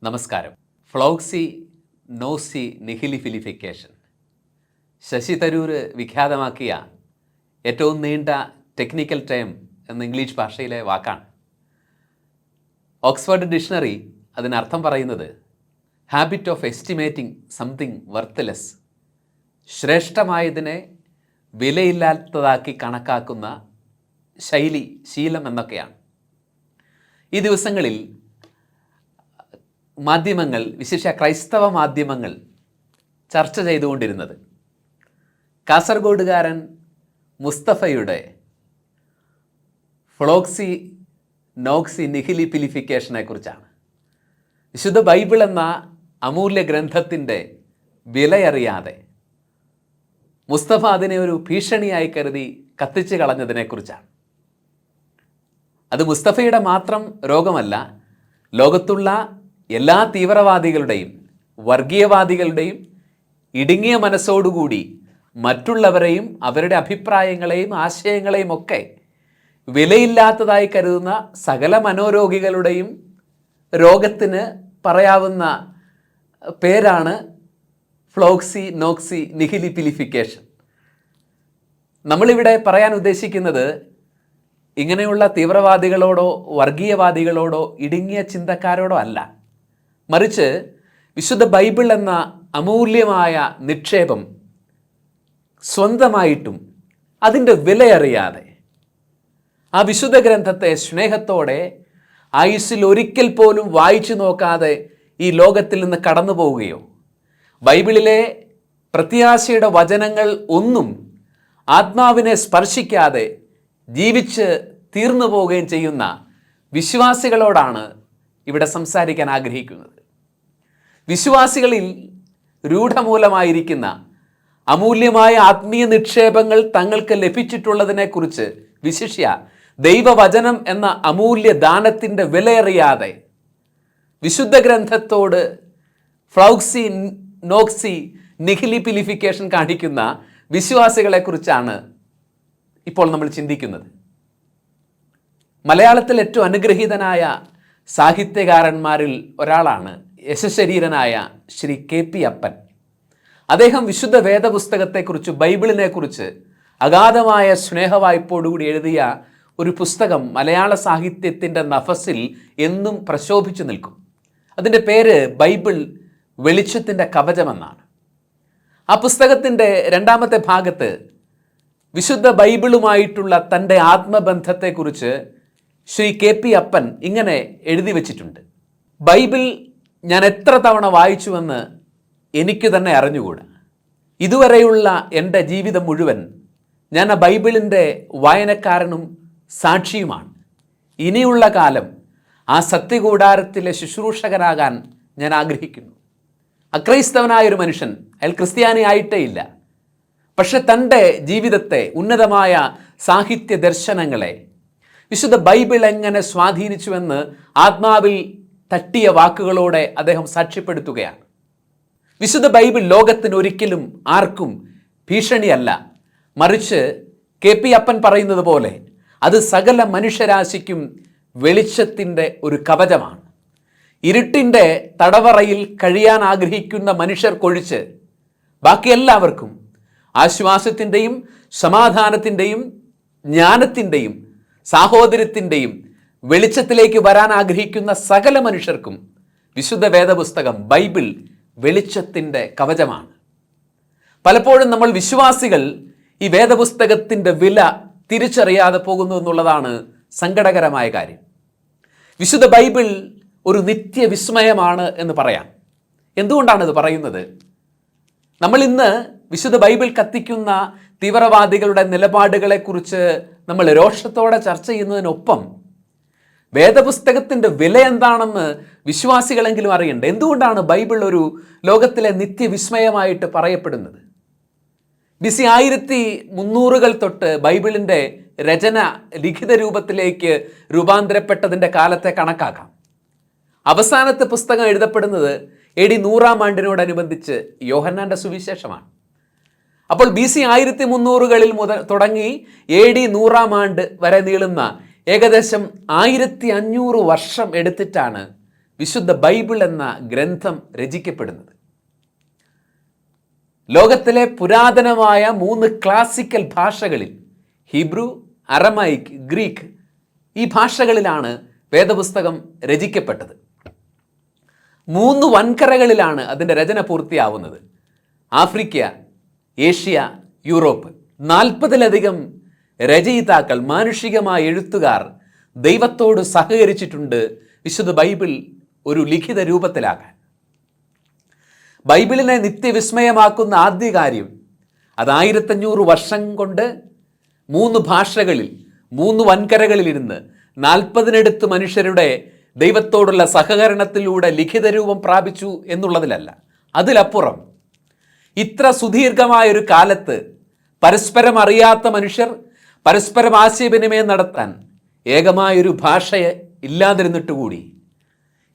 നമസ്കാരം. ഫ്ലോക്സി നോസി നിഹിലിഫിലിഫിക്കേഷൻ, ശശി തരൂർ വിഖ്യാതമാക്കിയ ഏറ്റവും നീണ്ട ടെക്നിക്കൽ ടേം എന്ന ഇംഗ്ലീഷ് ഭാഷയിലെ വാക്കാണ്. ഓക്സ്ഫോർഡ് ഡിക്ഷണറി അതിനർത്ഥം പറയുന്നത് habit of estimating something worthless, ശ്രേഷ്ഠമായതിനെ വിലയില്ലാത്തതാക്കി കണക്കാക്കുന്ന ശൈലി, ശീലം എന്നൊക്കെയാണ്. ഈ ദിവസങ്ങളിൽ മാധ്യമങ്ങൾ, വിശേഷ ക്രൈസ്തവ മാധ്യമങ്ങൾ ചർച്ച ചെയ്തുകൊണ്ടിരുന്നത് കാസർഗോഡുകാരൻ മുസ്തഫയുടെ ഫ്ലോക്സി നോക്സി നിഹിലിഫിലിഫിക്കേഷനെ കുറിച്ചാണ്. വിശുദ്ധ ബൈബിൾ എന്ന അമൂല്യ ഗ്രന്ഥത്തിൻ്റെ വിലയറിയാതെ മുസ്തഫ അതിനെ ഒരു ഭീഷണിയായി കരുതി കത്തിച്ചു കളഞ്ഞതിനെക്കുറിച്ചാണ്. അത് മുസ്തഫയുടെ മാത്രം രോഗമല്ല, ലോകത്തുള്ള എല്ലാ തീവ്രവാദികളുടെയും വർഗീയവാദികളുടെയും ഇടുങ്ങിയ മനസ്സോടുകൂടി മറ്റുള്ളവരെയും അവരുടെ അഭിപ്രായങ്ങളെയും ആശയങ്ങളെയും ഒക്കെ വിലയില്ലാത്തതായി കരുതുന്ന സകല മനോരോഗികളുടെയും രോഗത്തിന് പറയാവുന്ന പേരാണ് ഫ്ലോക്സി നോക്സി നിഹിലിഫിലിഫിക്കേഷൻ. നമ്മളിവിടെ പറയാൻ ഉദ്ദേശിക്കുന്നത് ഇങ്ങനെയുള്ള തീവ്രവാദികളോടോ വർഗീയവാദികളോടോ ഇടുങ്ങിയ ചിന്തക്കാരോടോ അല്ല, മറിച്ച് വിശുദ്ധ ബൈബിൾ എന്ന അമൂല്യമായ നിക്ഷേപം സ്വന്തമായിട്ടും അതിൻ്റെ വിലയറിയാതെ ആ വിശുദ്ധ ഗ്രന്ഥത്തെ സ്നേഹത്തോടെ ആയുസ്സിൽ ഒരിക്കൽ പോലും വായിച്ചു നോക്കാതെ ഈ ലോകത്തിൽ നിന്ന് കടന്നു പോവുകയോ ബൈബിളിലെ പ്രത്യാശയുടെ വചനങ്ങൾ ഒന്നും ആത്മാവിനെ സ്പർശിക്കാതെ ജീവിച്ച് തീർന്നു പോവുകയും ചെയ്യുന്ന വിശ്വാസികളോടാണ് ഇവിടെ സംസാരിക്കാൻ ആഗ്രഹിക്കുന്നത്. വിശ്വാസികളിൽ രൂഢമൂലമായിരിക്കുന്ന അമൂല്യമായ ആത്മീയ നിക്ഷേപങ്ങൾ തങ്ങൾക്ക് ലഭിച്ചിട്ടുള്ളതിനെക്കുറിച്ച്, വിശിഷ്യ ദൈവവചനം എന്ന അമൂല്യ ദാനത്തിൻ്റെ വിലയറിയാതെ വിശുദ്ധ ഗ്രന്ഥത്തോട് ഫ്ലോക്സി നോക്സി നിഹിലിഫിലിഫിക്കേഷൻ കാണിക്കുന്ന വിശ്വാസികളെക്കുറിച്ചാണ് ഇപ്പോൾ നമ്മൾ ചിന്തിക്കുന്നത്. മലയാളത്തിൽ ഏറ്റവും അനുഗ്രഹീതനായ സാഹിത്യകാരന്മാരിൽ ഒരാളാണ് യശശരീരനായ ശ്രീ KP അപ്പൻ. അദ്ദേഹം വിശുദ്ധ വേദപുസ്തകത്തെക്കുറിച്ച്, ബൈബിളിനെക്കുറിച്ച് അഗാധമായ സ്നേഹവായ്പോടുകൂടി എഴുതിയ ഒരു പുസ്തകം മലയാള സാഹിത്യത്തിൻ്റെ നഫസിൽ എന്നും പ്രശോഭിച്ചു നിൽക്കും. അതിൻ്റെ പേര് ബൈബിൾ വെളിച്ചത്തിൻ്റെ കവചമെന്നാണ്. ആ പുസ്തകത്തിൻ്റെ രണ്ടാമത്തെ ഭാഗത്ത് വിശുദ്ധ ബൈബിളുമായിട്ടുള്ള തൻ്റെ ആത്മബന്ധത്തെക്കുറിച്ച് ശ്രീ KP അപ്പൻ ഇങ്ങനെ എഴുതി വച്ചിട്ടുണ്ട്. ബൈബിൾ ഞാൻ എത്ര തവണ വായിച്ചുവെന്ന് എനിക്ക് തന്നെ അറിഞ്ഞുകൂടാ. ഇതുവരെയുള്ള എൻ്റെ ജീവിതം മുഴുവൻ ഞാൻ ആ ബൈബിളിൻ്റെ വായനക്കാരനും സാക്ഷിയുമാണ്. ഇനിയുള്ള കാലം ആ സത്യകൂടാരത്തിലെ ശുശ്രൂഷകനാകാൻ ഞാൻ ആഗ്രഹിക്കുന്നു. അക്രൈസ്തവനായൊരു മനുഷ്യൻ, അയാൾ ക്രിസ്ത്യാനി ആയിട്ടേ ഇല്ല, പക്ഷെ തൻ്റെ ജീവിതത്തെ, ഉന്നതമായ സാഹിത്യ ദർശനങ്ങളെ വിശുദ്ധ ബൈബിൾ എങ്ങനെ സ്വാധീനിച്ചുവെന്ന് ആത്മാവിൽ തട്ടിയ വാക്കുകളോടെ അദ്ദേഹം സാക്ഷ്യപ്പെടുത്തുകയാണ്. വിശുദ്ധ ബൈബിൾ ലോകത്തിന് ഒരിക്കലും ആർക്കും ഭീഷണിയല്ല, മറിച്ച് KP അപ്പൻ പറയുന്നത് പോലെ അത് സകല മനുഷ്യരാശിക്കും വെളിച്ചത്തിൻ്റെ ഒരു കവചമാണ്. ഇരുട്ടിൻ്റെ തടവറയിൽ കഴിയാൻ ആഗ്രഹിക്കുന്ന മനുഷ്യർക്കൊഴിച്ച് ബാക്കി എല്ലാവർക്കും ആശ്വാസത്തിൻ്റെയും സമാധാനത്തിൻ്റെയും ജ്ഞാനത്തിൻ്റെയും സാഹോദര്യത്തിൻ്റെയും വെളിച്ചത്തിലേക്ക് വരാൻ ആഗ്രഹിക്കുന്ന സകല മനുഷ്യർക്കും വിശുദ്ധ വേദപുസ്തകം ബൈബിൾ വെളിച്ചത്തിൻ്റെ കവചമാണ്. പലപ്പോഴും നമ്മൾ വിശ്വാസികൾ ഈ വേദപുസ്തകത്തിൻ്റെ വില തിരിച്ചറിയാതെ പോകുന്നു എന്നുള്ളതാണ് സങ്കടകരമായ കാര്യം. വിശുദ്ധ ബൈബിൾ ഒരു നിത്യവിസ്മയമാണ് എന്ന് പറയാം. എന്തുകൊണ്ടാണ് ഇത് പറയുന്നത്? നമ്മൾ ഇന്ന് വിശുദ്ധ ബൈബിൾ കത്തിക്കുന്ന തീവ്രവാദികളുടെ നിലപാടുകളെക്കുറിച്ച് നമ്മൾ രോഷത്തോടെ ചർച്ച ചെയ്യുന്നതിനൊപ്പം വേദപുസ്തകത്തിൻ്റെ വില എന്താണെന്ന് വിശ്വാസികളെങ്കിലും അറിയണ്ട. എന്തുകൊണ്ടാണ് ബൈബിൾ ഒരു ലോകത്തിലെ നിത്യവിസ്മയമായിട്ട് പറയപ്പെടുന്നത്? BC 1300 തൊട്ട് ബൈബിളിൻ്റെ രചന ലിഖിത രൂപത്തിലേക്ക് രൂപാന്തരപ്പെട്ടതിൻ്റെ കാലത്തെ കണക്കാക്കാം. അവസാനത്തെ പുസ്തകം എഴുതപ്പെടുന്നത് AD 100 ആണ്ടിനോടനുബന്ധിച്ച് യോഹന്നാൻ്റെ സുവിശേഷമാണ്. അപ്പോൾ BC 1300 മുതൽ തുടങ്ങി AD 100 ആണ്ട് വരെ നീളുന്ന ഏകദേശം 1500 വർഷം എടുത്തിട്ടാണ് വിശുദ്ധ ബൈബിൾ എന്ന ഗ്രന്ഥം രചിക്കപ്പെടുന്നത്. ലോകത്തിലെ പുരാതനമായ 3 ക്ലാസിക്കൽ ഭാഷകളിൽ, ഹീബ്രു, അറമൈക്, ഗ്രീക്ക്, ഈ ഭാഷകളിലാണ് വേദപുസ്തകം രചിക്കപ്പെട്ടത്. 3 വൻകരകളിലാണ് അതിൻ്റെ രചന പൂർത്തിയാവുന്നത്: ആഫ്രിക്ക, ഏഷ്യ, യൂറോപ്പ്. 40-ലധികം രചയിതാക്കൾ, മാനുഷികമായ എഴുത്തുകാർ ദൈവത്തോട് സഹകരിച്ചിട്ടുണ്ട് വിശുദ്ധ ബൈബിൾ ഒരു ലിഖിത രൂപത്തിലാക്കാൻ. ബൈബിളിനെ നിത്യവിസ്മയമാക്കുന്ന ആദ്യ കാര്യം, അത് 1500 വർഷം കൊണ്ട് 3 ഭാഷകളിൽ 3 വൻകരകളിലിരുന്ന് 40-നടുത്ത് മനുഷ്യരുടെ ദൈവത്തോടുള്ള സഹകരണത്തിലൂടെ ലിഖിത രൂപം പ്രാപിച്ചു എന്നുള്ളതിലല്ല. അതിലപ്പുറം ഇത്ര സുദീർഘമായൊരു കാലത്ത് പരസ്പരം അറിയാത്ത മനുഷ്യർ പരസ്പരം ആശയവിനിമയം നടത്താൻ ഏകമായൊരു ഭാഷ ഇല്ലാതിരുന്നിട്ടുകൂടി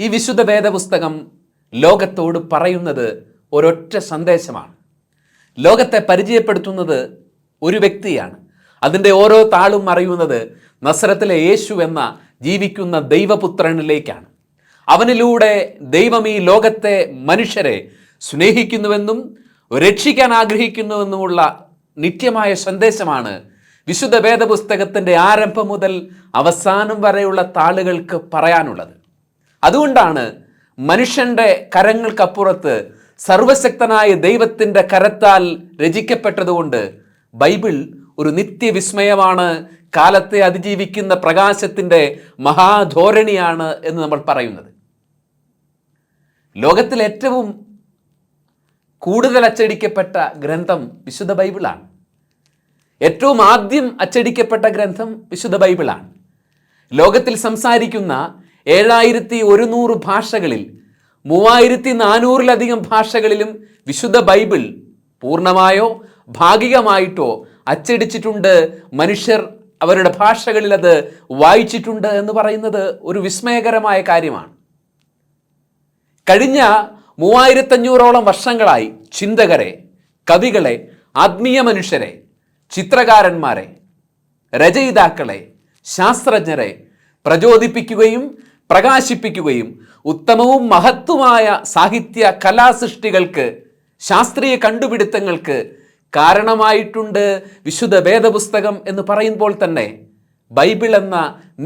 ഈ വിശുദ്ധ വേദപുസ്തകം ലോകത്തോട് പറയുന്നത് ഒരൊറ്റ സന്ദേശമാണ്. ലോകത്തെ പരിചയപ്പെടുത്തുന്നത് ഒരു വ്യക്തിയാണ്. അതിൻ്റെ ഓരോ താളും അറിയുന്നത് നസറത്തിലെ യേശു എന്ന ജീവിക്കുന്ന ദൈവപുത്രനിലേക്കാണ്. അവനിലൂടെ ദൈവം ഈ ലോകത്തെ മനുഷ്യരെ സ്നേഹിക്കുന്നുവെന്നും രക്ഷിക്കാൻ ആഗ്രഹിക്കുന്നുവെന്നുമുള്ള നിത്യമായ സന്ദേശമാണ് വിശുദ്ധ വേദപുസ്തകത്തിൻ്റെ ആരംഭം മുതൽ അവസാനം വരെയുള്ള താളുകൾക്ക് പറയാനുള്ളത്. അതുകൊണ്ടാണ് മനുഷ്യൻ്റെ കരങ്ങൾക്കപ്പുറത്ത് സർവശക്തനായ ദൈവത്തിൻ്റെ കരത്താൽ രചിക്കപ്പെട്ടതുകൊണ്ട് ബൈബിൾ ഒരു നിത്യവിസ്മയമാണ്, കാലത്തെ അതിജീവിക്കുന്ന പ്രകാശത്തിൻ്റെ മഹാധോരണിയാണ് എന്ന് നമ്മൾ പറയുന്നത്. ലോകത്തിൽ ഏറ്റവും കൂടുതൽ അച്ചടിക്കപ്പെട്ട ഗ്രന്ഥം വിശുദ്ധ ബൈബിളാണ്. ഏറ്റവും ആദ്യം അച്ചടിക്കപ്പെട്ട ഗ്രന്ഥം വിശുദ്ധ ബൈബിളാണ്. ലോകത്തിൽ സംസാരിക്കുന്ന 7100 ഭാഷകളിൽ 3400-ലധികം ഭാഷകളിലും വിശുദ്ധ ബൈബിൾ പൂർണ്ണമായോ ഭാഗികമായിട്ടോ അച്ചടിച്ചിട്ടുണ്ട്. മനുഷ്യർ അവരുടെ ഭാഷകളിൽ അത് വായിച്ചിട്ടുണ്ട് എന്ന് പറയുന്നത് ഒരു വിസ്മയകരമായ കാര്യമാണ്. കഴിഞ്ഞ 3500ഓളം വർഷങ്ങളായി ചിന്തകരെ, കവികളെ, ആത്മീയ മനുഷ്യരെ, ചിത്രകാരന്മാരെ, രചയിതാക്കളെ, ശാസ്ത്രജ്ഞരെ പ്രചോദിപ്പിക്കുകയും പ്രകാശിപ്പിക്കുകയും ഉത്തമവും മഹത്വമായ സാഹിത്യ കലാസൃഷ്ടികൾക്ക്, ശാസ്ത്രീയ കണ്ടുപിടുത്തങ്ങൾക്ക് കാരണമായിട്ടുണ്ട് വിശുദ്ധ വേദപുസ്തകം എന്ന് പറയുമ്പോൾ തന്നെ ബൈബിൾ എന്ന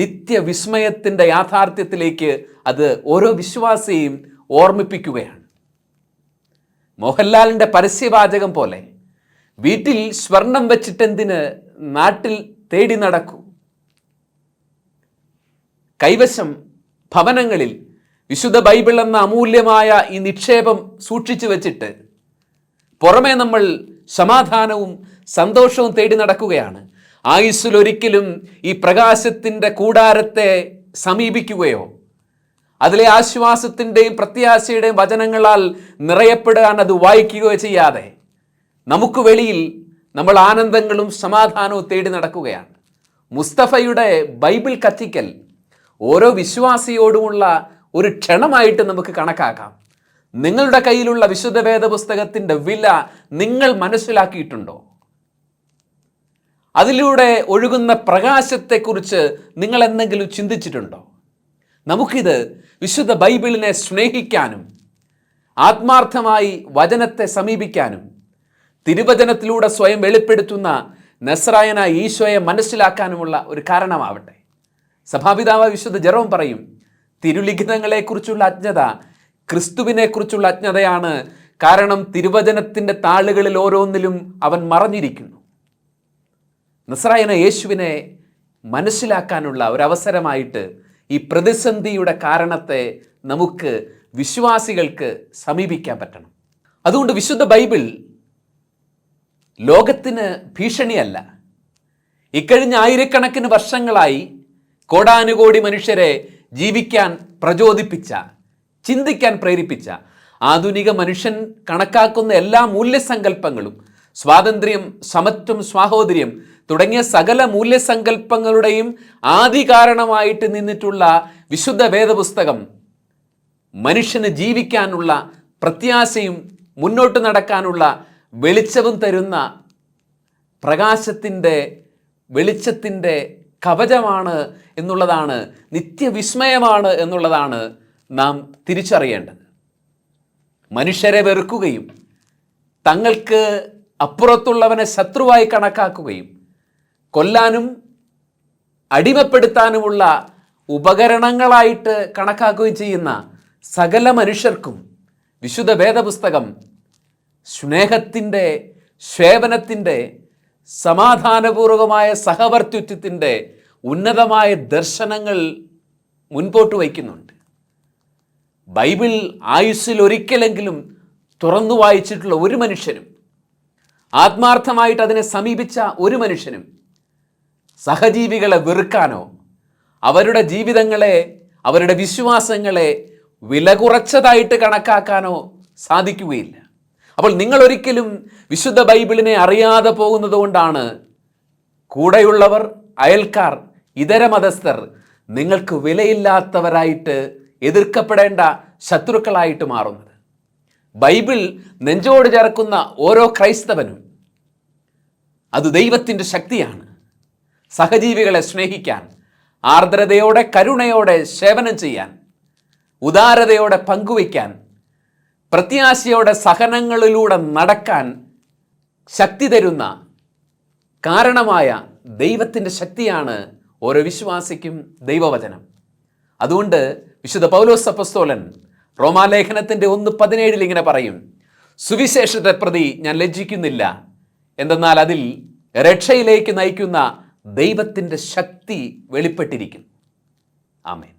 നിത്യവിസ്മയത്തിൻ്റെ യാഥാർത്ഥ്യത്തിലേക്ക് അത് ഓരോ വിശ്വാസിയെയും ഓർമ്മിപ്പിക്കുകയാണ്. മോഹൻലാലിൻ്റെ പരസ്യവാചകം പോലെ വീട്ടിൽ സ്വർണം വെച്ചിട്ടെന്തിന് നാട്ടിൽ തേടി നടക്കൂ. കൈവശം ഭവനങ്ങളിൽ വിശുദ്ധ ബൈബിൾ എന്ന അമൂല്യമായ ഈ നിക്ഷേപം സൂക്ഷിച്ചു വെച്ചിട്ട് പുറമേ നമ്മൾ സമാധാനവും സന്തോഷവും തേടി നടക്കുകയാണ്. ആയുസ്സിലൊരിക്കലും ഈ പ്രകാശത്തിൻ്റെ കൂടാരത്തെ സമീപിക്കുകയോ അതിലെ ആശ്വാസത്തിൻ്റെയും പ്രത്യാശയുടെയും വചനങ്ങളാൽ നിറയപ്പെടാൻ അത് വായിക്കുകയോ ചെയ്യാതെ നമുക്ക് വെളിയിൽ നമ്മൾ ആനന്ദങ്ങളും സമാധാനവും തേടി നടക്കുകയാണ്. മുസ്തഫയുടെ ബൈബിൾ കത്തിക്കൽ ഓരോ വിശ്വാസിയോടുമുള്ള ഒരു ക്ഷണമായിട്ട് നമുക്ക് കണക്കാക്കാം. നിങ്ങളുടെ കയ്യിലുള്ള വിശുദ്ധ വേദപുസ്തകത്തിൻ്റെ വില നിങ്ങൾ മനസ്സിലാക്കിയിട്ടുണ്ടോ? അതിലൂടെ ഒഴുകുന്ന പ്രകാശത്തെക്കുറിച്ച് നിങ്ങൾ എന്തെങ്കിലും ചിന്തിച്ചിട്ടുണ്ടോ? നമുക്കിത് വിശുദ്ധ ബൈബിളിനെ സ്നേഹിക്കാനും ആത്മാർത്ഥമായി വചനത്തെ സമീപിക്കാനും തിരുവചനത്തിലൂടെ സ്വയം വെളിപ്പെടുത്തുന്ന നസ്രായനായ ഈശോയെ മനസ്സിലാക്കാനുമുള്ള ഒരു കാരണമാവട്ടെ. സഭാപിതാവ് വിശുദ്ധ ജെറോം പറയും, തിരുലിഖിതങ്ങളെക്കുറിച്ചുള്ള അജ്ഞത ക്രിസ്തുവിനെക്കുറിച്ചുള്ള അജ്ഞതയാണ്. കാരണം തിരുവചനത്തിൻ്റെ താളുകളിൽ ഓരോന്നിലും അവൻ മറഞ്ഞിരിക്കുന്നു. നസ്രായന യേശുവിനെ മനസ്സിലാക്കാനുള്ള ഒരവസരമായിട്ട് ഈ പ്രതിസന്ധിയുടെ കാരണത്തെ നമുക്ക് വിശ്വാസികൾക്ക് സമീപിക്കാൻ പറ്റണം. അതുകൊണ്ട് വിശുദ്ധ ബൈബിൾ ലോകത്തിന് ഭീഷണിയല്ല. ഇക്കഴിഞ്ഞ ആയിരക്കണക്കിന് വർഷങ്ങളായി കോടാനുകോടി മനുഷ്യരെ ജീവിക്കാൻ പ്രചോദിപ്പിച്ച, ചിന്തിക്കാൻ പ്രേരിപ്പിച്ച ആധുനിക മനുഷ്യൻ കണക്കാക്കുന്ന എല്ലാ മൂല്യസങ്കല്പങ്ങളും, സ്വാതന്ത്ര്യം, സമത്വം, സ്വാഹോദര്യം തുടങ്ങിയ സകല മൂല്യസങ്കല്പങ്ങളുടെയും ആദികാരണമായിട്ട് നിന്നിട്ടുള്ള വിശുദ്ധ വേദപുസ്തകം മനുഷ്യന് ജീവിക്കാനുള്ള പ്രത്യാശയും മുന്നോട്ട് നടക്കാനുള്ള വെളിച്ചവും തരുന്ന പ്രകാശത്തിൻ്റെ വെളിച്ചത്തിൻ്റെ കവചമാണ് എന്നുള്ളതാണ്, നിത്യവിസ്മയമാണ് എന്നുള്ളതാണ് നാം തിരിച്ചറിയേണ്ടത്. മനുഷ്യരെ വെറുക്കുകയും തങ്ങൾക്ക് അപ്പുറത്തുള്ളവനെ ശത്രുവായി കണക്കാക്കുകയും കൊല്ലാനും അടിമപ്പെടുത്താനുമുള്ള ഉപകരണങ്ങളായിട്ട് കണക്കാക്കുകയും ചെയ്യുന്ന സകല മനുഷ്യർക്കും വിശുദ്ധ വേദപുസ്തകം സ്നേഹത്തിൻ്റെ, സേവനത്തിൻ്റെ, സമാധാനപൂർവകമായ സഹവർത്തിത്വത്തിൻ്റെ ഉന്നതമായ ദർശനങ്ങൾ മുൻപോട്ട് വയ്ക്കുന്നുണ്ട്. ബൈബിൾ ആയുസ്സിൽ ഒരിക്കലെങ്കിലും തുറന്നു വായിച്ചിട്ടുള്ള ഒരു മനുഷ്യനും, ആത്മാർത്ഥമായിട്ട് അതിനെ സമീപിച്ച ഒരു മനുഷ്യനും സഹജീവികളെ വെറുക്കാനോ അവരുടെ ജീവിതങ്ങളെ, അവരുടെ വിശ്വാസങ്ങളെ വില കുറച്ചതായിട്ട് കണക്കാക്കാനോ സാധിക്കുകയില്ല. അപ്പോൾ നിങ്ങൾ ഒരിക്കലും വിശുദ്ധ ബൈബിളിനെ അറിയാതെ പോകുന്നത് കൊണ്ടാണ് കൂടെയുള്ളവർ, അയൽക്കാർ, ഇതര മതസ്ഥർ നിങ്ങൾക്ക് വിലയില്ലാത്തവരായിട്ട്, എതിർക്കപ്പെടേണ്ട ശത്രുക്കളായിട്ട് മാറുന്നത്. ബൈബിൾ നെഞ്ചോട് ചേർക്കുന്ന ഓരോ ക്രൈസ്തവനും അത് ദൈവത്തിൻ്റെ ശക്തിയാണ്. സഹജീവികളെ സ്നേഹിക്കാൻ, ആർദ്രതയോടെ, കരുണയോടെ സേവനം ചെയ്യാൻ, ഉദാരതയോടെ പങ്കുവയ്ക്കാൻ, പ്രത്യാശയോടെ സഹനങ്ങളിലൂടെ നടക്കാൻ ശക്തി തരുന്ന കാരണമായ ദൈവത്തിൻ്റെ ശക്തിയാണ് ഓരോ വിശ്വാസിക്കും ദൈവവചനം. അതുകൊണ്ട് വിശുദ്ധ പൗലോസ് അപ്പോസ്തലൻ റോമാലേഖനത്തിൻ്റെ 1:17 ഇങ്ങനെ പറയും, സുവിശേഷത്തെ പ്രതി ഞാൻ ലജ്ജിക്കുന്നില്ല, എന്തെന്നാൽ അതിൽ രക്ഷയിലേക്ക് നയിക്കുന്ന ദൈവത്തിൻ്റെ ശക്തി വെളിപ്പെട്ടിരിക്കുന്നു. ആമേൻ.